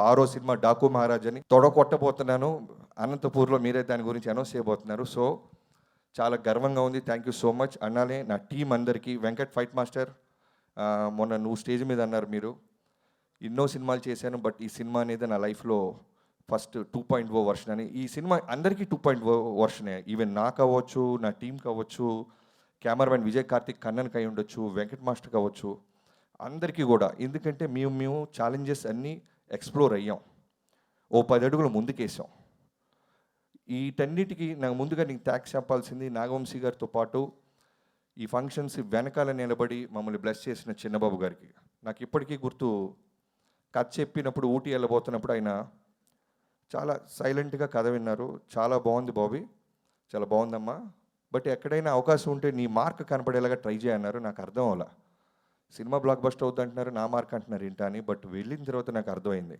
ఆరో సినిమా 'డాకు మహారాజ్' అని తొడగొట్టబోతున్నాను. అనంతపూర్‌లో మీరే దాని గురించి అనౌన్స్ చేయబోతున్నారు. సో, చాలా గర్వంగా ఉంది. Thank you so much. అన్నానే నా టీమ్ అందరికీ, వెంకట్ ఫైట్ మాస్టర్, మొన్న నువ్వు స్టేజ్ మీద అన్నారు మీరు, ఎన్నో సినిమాలు చేశాను, బట్ ఈ సినిమా అనేది నా లైఫ్‌లో ఫస్ట్ 2.0 వర్షన్ అని. ఈ సినిమా అందరికీ 2.0 వర్షనే. ఈవెన్ నాకు అవ్వచ్చు, నా టీమ్‌కి అవ్వచ్చు, కెమెరామెన్ విజయ్ కార్తిక్ కన్నన్‌కి అయి ఉండొచ్చు, వెంకట్ మాస్టర్‌కి అవ్వచ్చు, అందరికీ కూడా. ఎందుకంటే మేము ఛాలెంజెస్ అన్నీ ఎక్స్‌ప్లోర్ అయ్యాం. ఓ 10 అడుగులు ముందుకేసాం. వీటన్నిటికి నాకు ముందుగా నీకు థ్యాంక్స్ చెప్పాల్సింది నాగవంశీ గారితో పాటు ఈ ఫంక్షన్స్ వెనకాల నిలబడి మమ్మల్ని బ్లెస్ చేసిన చిన్నబాబు గారికి. నాకు ఇప్పటికీ గుర్తు, కథ చెప్పినప్పుడు ఊటీ వెళ్ళబోతున్నప్పుడు ఆయన చాలా సైలెంట్గా కథ విన్నారు. చాలా బాగుంది బాబీ, చాలా బాగుందమ్మా, బట్ ఎక్కడైనా అవకాశం ఉంటే నీ మార్క్ కనపడేలాగా ట్రై చేయన్నారు. నాకు అర్థం అవ్వాల, సినిమా బ్లాక్ బస్టర్ అవుద్ది అంటున్నారు, నా మార్క్ అంటున్నారు ఏంటా అని. బట్ వెళ్ళిన తర్వాత నాకు అర్థమైంది.